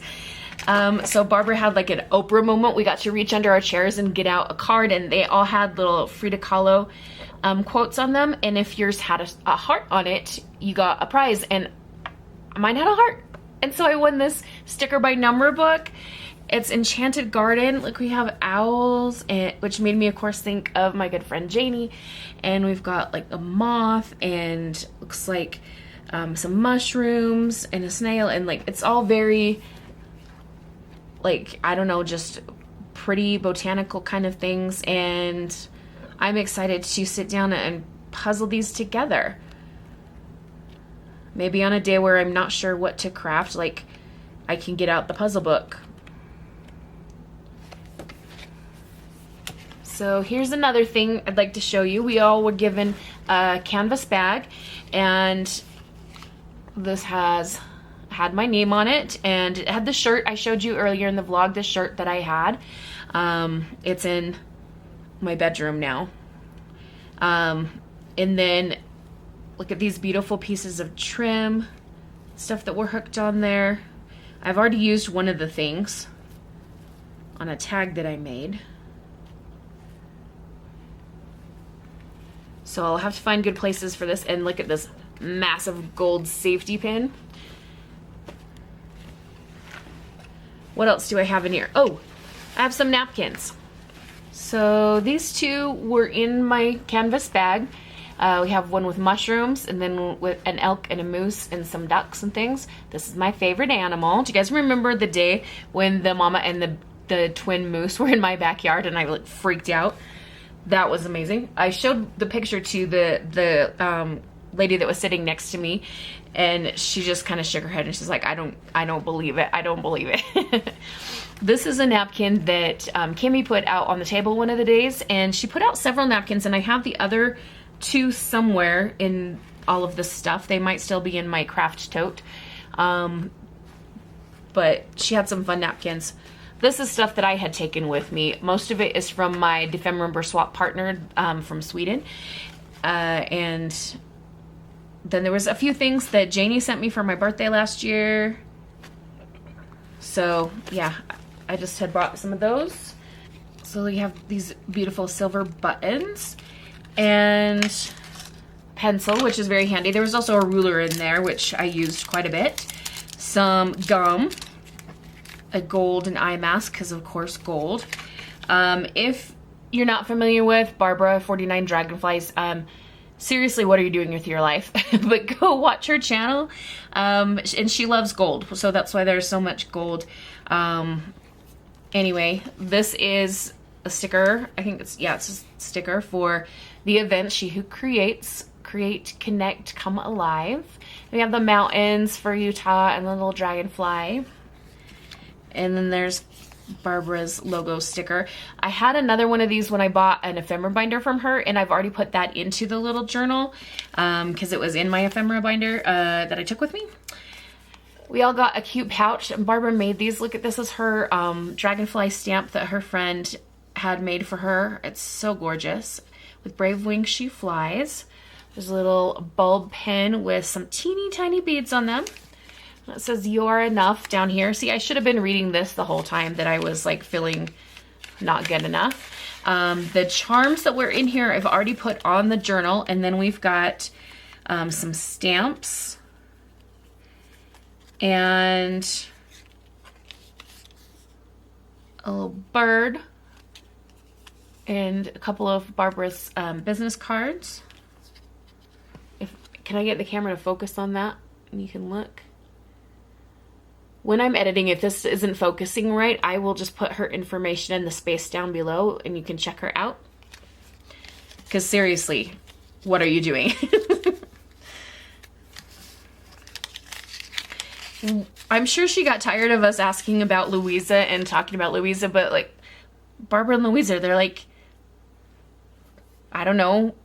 So Barbara had like an Oprah moment. We got to reach under our chairs and get out a card, and they all had little Frida Kahlo quotes on them, and if yours had a heart on it, you got a prize, and mine had a heart. And so I won this sticker by number book. It's Enchanted Garden. Look, we have owls, which made me, of course, think of my good friend Janie. And we've got like a moth, and looks like some mushrooms and a snail, and like it's all very, like, I don't know, just pretty botanical kind of things. And I'm excited to sit down and puzzle these together. Maybe on a day where I'm not sure what to craft, like, I can get out the puzzle book. So here's another thing I'd like to show you. We all were given a canvas bag, and this had my name on it, and it had the shirt I showed you earlier in the vlog, the shirt that I had. It's in my bedroom now. And then look at these beautiful pieces of trim, stuff that were hooked on there. I've already used one of the things on a tag that I made. So I'll have to find good places for this. And look at this massive gold safety pin. What else do I have in here? Oh, I have some napkins. So these two were in my canvas bag. We have one with mushrooms, and then with an elk and a moose and some ducks and things. This is my favorite animal. Do you guys remember the day when the mama and the twin moose were in my backyard and I like freaked out? That was amazing. I showed the picture to the lady that was sitting next to me, and she just kind of shook her head and she's like, I don't believe it. I don't believe it. This is a napkin that Kimmy put out on the table one of the days, and she put out several napkins, and I have the other two somewhere in all of this stuff. They might still be in my craft tote. But she had some fun napkins. This is stuff that I had taken with me. Most of it is from my Defemember swap partner from Sweden. And then there was a few things that Janie sent me for my birthday last year. So yeah, I just had brought some of those. So we have these beautiful silver buttons and pencil, which is very handy. There was also a ruler in there, which I used quite a bit. Some gum, a gold and eye mask, because of course gold. If you're not familiar with Barbara 49 Dragonflies, seriously, what are you doing with your life? But go watch her channel. And she loves gold, so that's why there's so much gold. Anyway, this is a sticker. I think it's a sticker for the event she who creates, create, connect, come alive. We have the mountains for Utah and the little dragonfly. And then there's Barbara's logo sticker. I had another one of these when I bought an ephemera binder from her, and I've already put that into the little journal because it was in my ephemera binder that I took with me. We all got a cute pouch, and Barbara made these. Look at this, is her dragonfly stamp that her friend had made for her. It's so gorgeous. With brave wings she flies. There's a little bulb pin with some teeny tiny beads on them. It says "You're enough" down here. See, I should have been reading this the whole time that I was like feeling not good enough. The charms that were in here I've already put on the journal, and then we've got some stamps and a little bird and a couple of Barbara's business cards. Can I get the camera to focus on that and you can look? When I'm editing, if this isn't focusing right, I will just put her information in the space down below and you can check her out. Because seriously, what are you doing? I'm sure she got tired of us asking about Louisa and talking about Louisa, but like Barbara and Louisa, they're like, I don't know,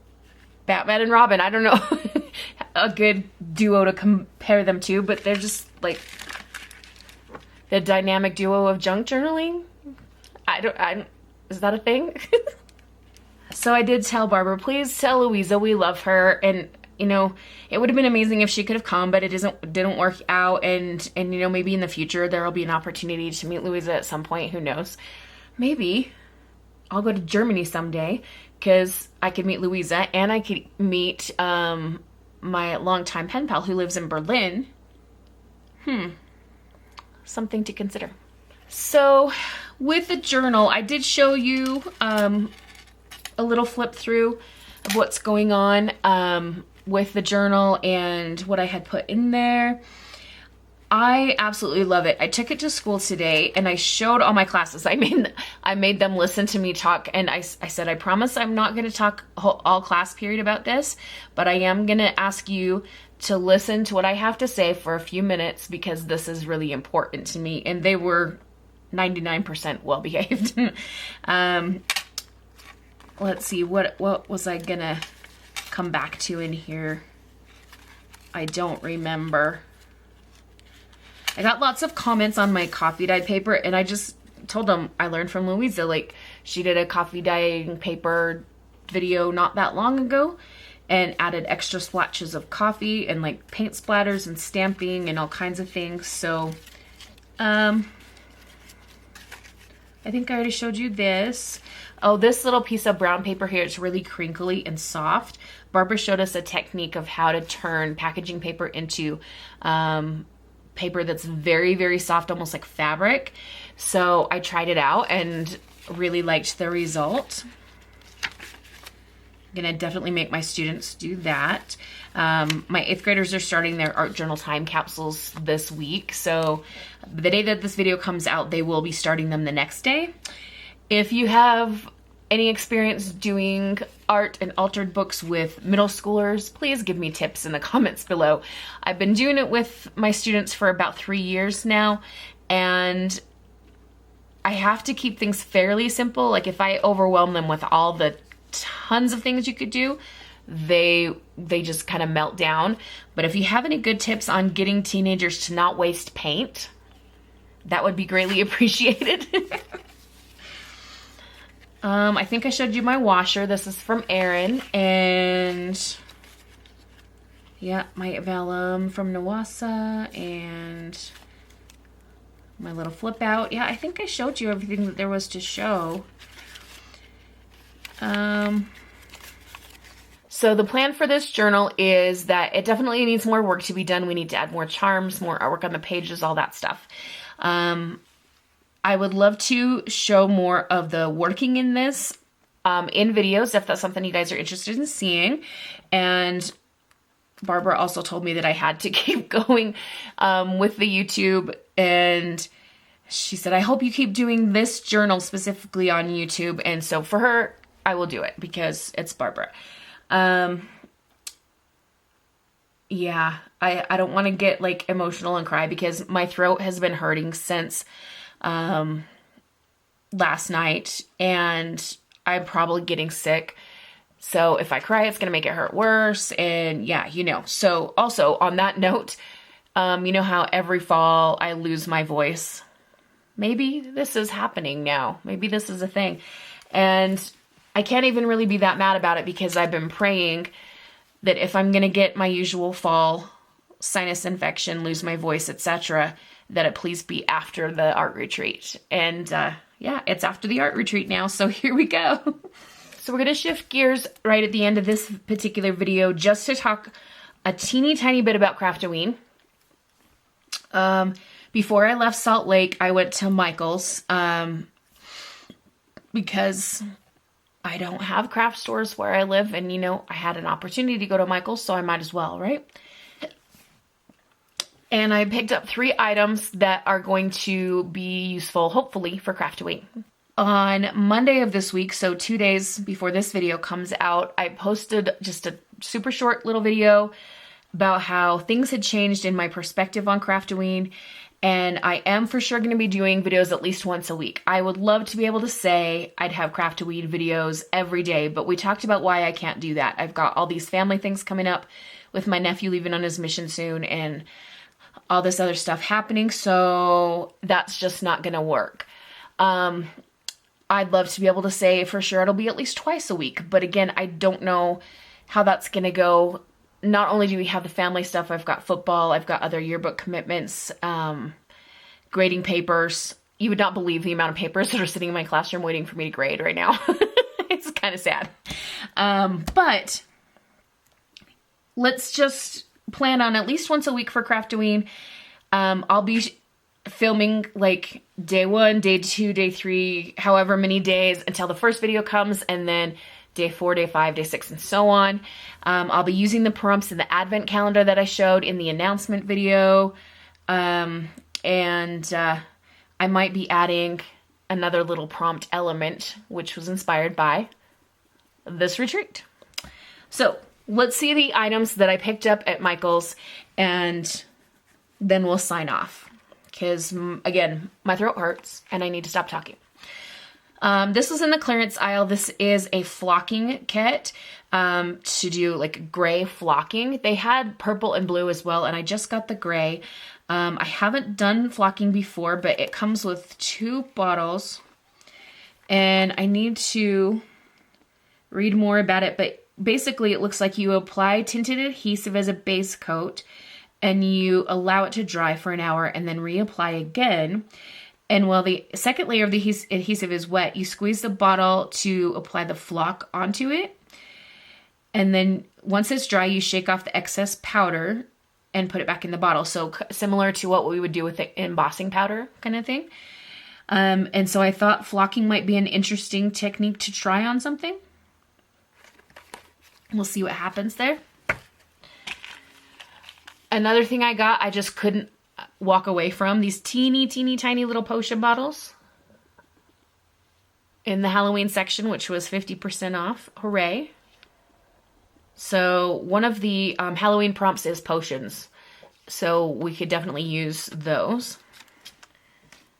Batman and Robin. I don't know a good duo to compare them to, but they're just like the dynamic duo of junk journaling. Is that a thing? So I did tell Barbara, please tell Louisa we love her, and you know, it would have been amazing if she could have come, but it didn't work out, and you know, maybe in the future there will be an opportunity to meet Louisa at some point. Who knows? Maybe. I'll go to Germany someday because I could meet Louisa and I could meet my longtime pen pal who lives in Berlin. Something to consider. So with the journal, I did show you a little flip through of what's going on with the journal and what I had put in there. I absolutely love it. I took it to school today and I showed all my classes. I made them listen to me talk, and I said, I promise I'm not going to talk all class period about this, but I am going to ask you to listen to what I have to say for a few minutes because this is really important to me. And they were 99% well behaved. Let's see, what was I going to come back to in here? I don't remember. I got lots of comments on my coffee dye paper, and I just told them I learned from Louisa. Like, she did a coffee dyeing paper video not that long ago and added extra splashes of coffee and like paint splatters and stamping and all kinds of things. So I think I already showed you this. Oh, this little piece of brown paper here, it's really crinkly and soft. Barbara showed us a technique of how to turn packaging paper into paper that's very, very soft, almost like fabric. So I tried it out and really liked the result. I'm gonna definitely make my students do that. My 8th graders are starting their art journal time capsules this week. So the day that this video comes out, they will be starting them the next day. If you have any experience doing art and altered books with middle schoolers, please give me tips in the comments below. I've been doing it with my students for about 3 years now, and I have to keep things fairly simple. Like, if I overwhelm them with all the tons of things you could do, they just kind of melt down. But if you have any good tips on getting teenagers to not waste paint, that would be greatly appreciated. I think I showed you my washer. This is from Erin, and yeah, my vellum from Nawasa, and my little flip out. Yeah, I think I showed you everything that there was to show. So the plan for this journal is that it definitely needs more work to be done. We need to add more charms, more artwork on the pages, all that stuff. I would love to show more of the working in this in videos if that's something you guys are interested in seeing. And Barbara also told me that I had to keep going with the YouTube, and she said, I hope you keep doing this journal specifically on YouTube. And so for her, I will do it because it's Barbara. Yeah, I don't want to get like emotional and cry because my throat has been hurting since last night, and I'm probably getting sick. So if I cry, it's going to make it hurt worse. And yeah, you know, so also on that note, you know how every fall I lose my voice? Maybe this is happening now. Maybe this is a thing. And I can't even really be that mad about it because I've been praying that if I'm going to get my usual fall sinus infection, lose my voice, etc., that it please be after the art retreat. And yeah, it's after the art retreat now, so here we go. So we're going to shift gears right at the end of this particular video just to talk a teeny tiny bit about Craftoween. Before I left Salt Lake, I went to Michael's because I don't have craft stores where I live, and you know, I had an opportunity to go to Michael's, so I might as well, right? And I picked up 3 items that are going to be useful, hopefully, for Craftoween. On Monday of this week, so 2 days before this video comes out, I posted just a super short little video about how things had changed in my perspective on Craftoween, and I am for sure going to be doing videos at least once a week. I would love to be able to say I'd have Craftoween videos every day, but we talked about why I can't do that. I've got all these family things coming up with my nephew leaving on his mission soon, and all this other stuff happening, so that's just not gonna work. I'd love to be able to say for sure it'll be at least twice a week, but again, I don't know how that's gonna go. Not only do we have the family stuff, I've got football, I've got other yearbook commitments, grading papers, you would not believe the amount of papers that are sitting in my classroom waiting for me to grade right now. It's kind of sad. But let's just plan on at least once a week for Craftoween. I'll be filming like day 1, day 2, day 3, however many days until the first video comes, and then day 4, day 5, day 6, and so on. I'll be using the prompts in the advent calendar that I showed in the announcement video. I might be adding another little prompt element, which was inspired by this retreat. So let's see the items that I picked up at Michael's, and then we'll sign off. Because, again, my throat hurts and I need to stop talking. This was in the clearance aisle. This is a flocking kit to do like gray flocking. They had purple and blue as well, and I just got the gray. I haven't done flocking before, but it comes with 2 bottles, and I need to read more about it, but basically it looks like you apply tinted adhesive as a base coat, and you allow it to dry for an hour and then reapply again. And while the second layer of the adhesive is wet, you squeeze the bottle to apply the flock onto it. And then once it's dry, you shake off the excess powder and put it back in the bottle. So similar to what we would do with the embossing powder kind of thing. And so I thought flocking might be an interesting technique to try on something. We'll see what happens there. Another thing I got, I just couldn't walk away from, these teeny tiny little potion bottles in the Halloween section, which was 50% off. Hooray. So one of the Halloween prompts is potions. So we could definitely use those.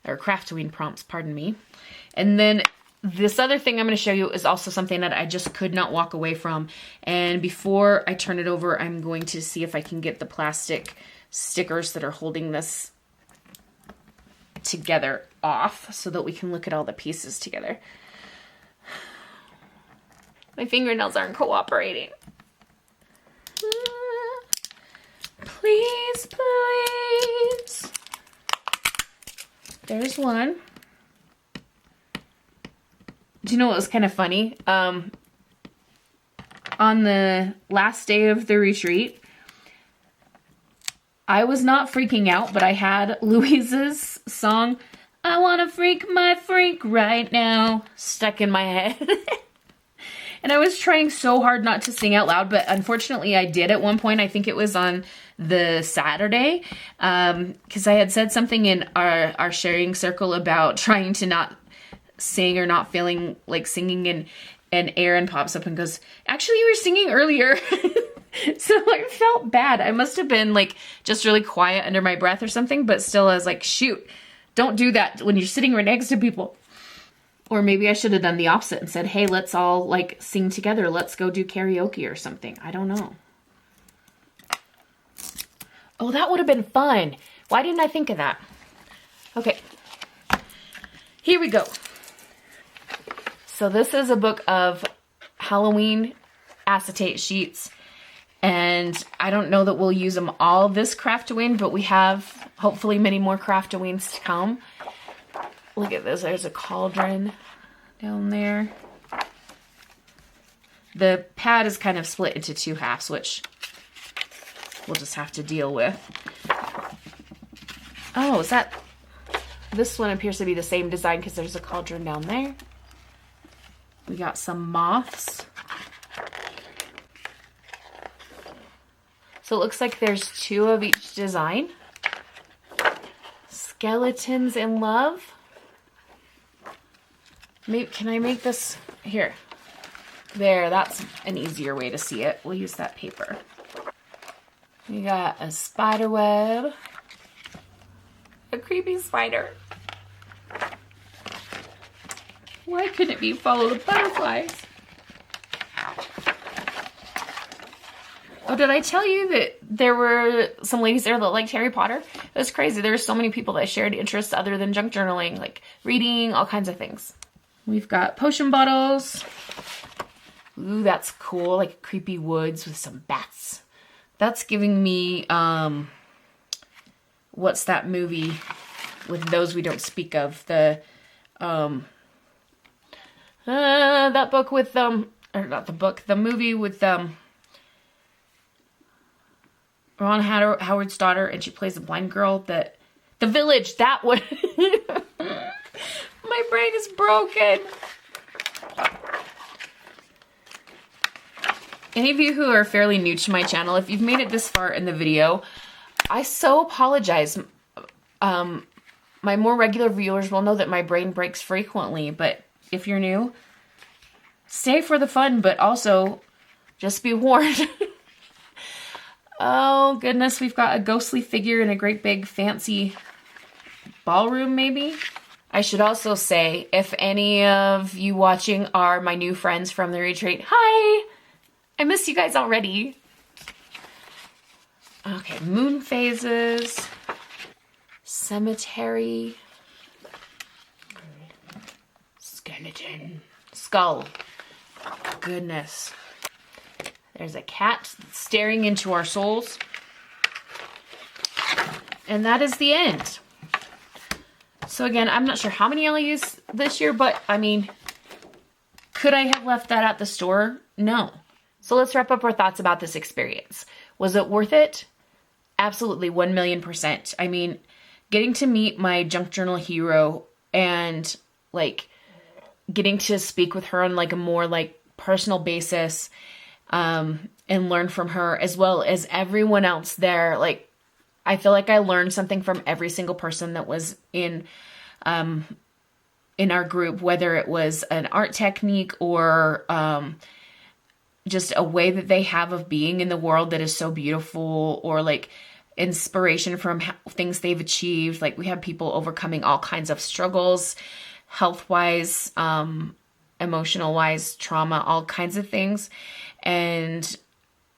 Or Craftoween prompts, pardon me. And then this other thing I'm going to show you is also something that I just could not walk away from. And before I turn it over, I'm going to see if I can get the plastic stickers that are holding this together off so that we can look at all the pieces together. My fingernails aren't cooperating. Please, please. There's one. Do you know what was kind of funny? On the last day of the retreat, I was not freaking out, but I had Louise's song, I Wanna Freak My Freak Right Now, stuck in my head. And I was trying so hard not to sing out loud, but unfortunately I did at one point. I think it was on the Saturday, because I had said something in our sharing circle about trying to not sing or not feeling like singing, and Aaron pops up and goes, actually you were singing earlier. So I felt bad. I must have been like just really quiet under my breath or something, but still I was like, shoot, don't do that when you're sitting right next to people. Or maybe I should have done the opposite and said, hey, let's all like sing together. Let's go do karaoke or something. I don't know. Oh, that would have been fun. Why didn't I think of that? Okay. Here we go. So this is a book of Halloween acetate sheets. And I don't know that we'll use them all this Craftoween, but we have hopefully many more Craftoweens to come. Look at this. There's a cauldron down there. The pad is kind of split into 2 halves, which we'll just have to deal with. Oh, is that... This one appears to be the same design because there's a cauldron down there. We got some moths. So it looks like there's 2 of each design. Skeletons in love. Maybe, can I make this? Here. There, that's an easier way to see it. We'll use that paper. We got a spider web. A creepy spider. Why couldn't it be follow the butterflies? Oh, did I tell you that there were some ladies there that liked Harry Potter? It was crazy. There were so many people that shared interests other than junk journaling, like reading, all kinds of things. We've got potion bottles. Ooh, that's cool. Like creepy woods with some bats. That's giving me, what's that movie with Those We Don't Speak Of, the that book with or not the book, the movie with Ron Howard's daughter, and she plays a blind girl. The Village, that one. My brain is broken. Any of you who are fairly new to my channel, if you've made it this far in the video, I so apologize. My more regular viewers will know that my brain breaks frequently, but if you're new, stay for the fun, but also just be warned. Oh goodness, we've got a ghostly figure in a great big fancy ballroom maybe. I should also say, if any of you watching are my new friends from the retreat, hi! I miss you guys already. Okay, moon phases, cemetery, skeleton, skull. Goodness. There's a cat staring into our souls. And that is the end. So again, I'm not sure how many I'll use this year, but I mean, could I have left that at the store? No. So let's wrap up our thoughts about this experience. Was it worth it? Absolutely, 1,000,000%. I mean, getting to meet my junk journal hero and like getting to speak with her on like a more like personal basis, and learn from her as well as everyone else there. Like, I feel like I learned something from every single person that was in our group, whether it was an art technique or just a way that they have of being in the world that is so beautiful, or like inspiration from things they've achieved. Like, we have people overcoming all kinds of struggles, health-wise, emotional-wise, trauma, all kinds of things. And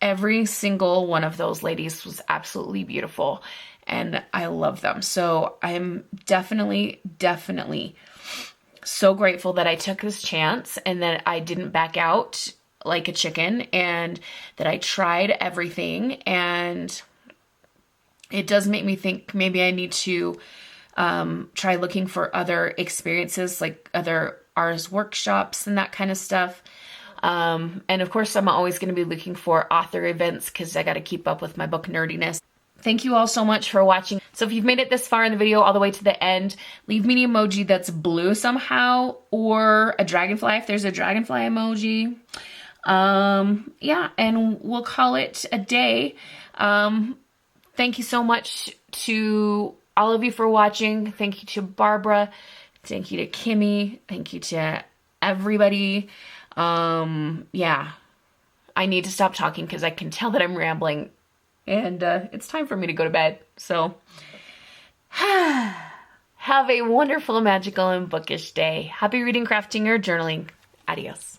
every single one of those ladies was absolutely beautiful, and I love them. So I'm definitely so grateful that I took this chance and that I didn't back out like a chicken, and that I tried everything. And it does make me think maybe I need to try looking for other experiences, like other artist workshops and that kind of stuff. And of course, I'm always going to be looking for author events because I got to keep up with my book nerdiness. Thank you all so much for watching. So if you've made it this far in the video, all the way to the end, leave me an emoji that's blue somehow, or a dragonfly if there's a dragonfly emoji. Yeah, and we'll call it a day. Thank you so much to all of you for watching. Thank you to Barbara. Thank you to Kimmy. Thank you to everybody. Yeah, I need to stop talking because I can tell that I'm rambling, and it's time for me to go to bed. So have a wonderful, magical, and bookish day. Happy reading, crafting, or journaling. Adios.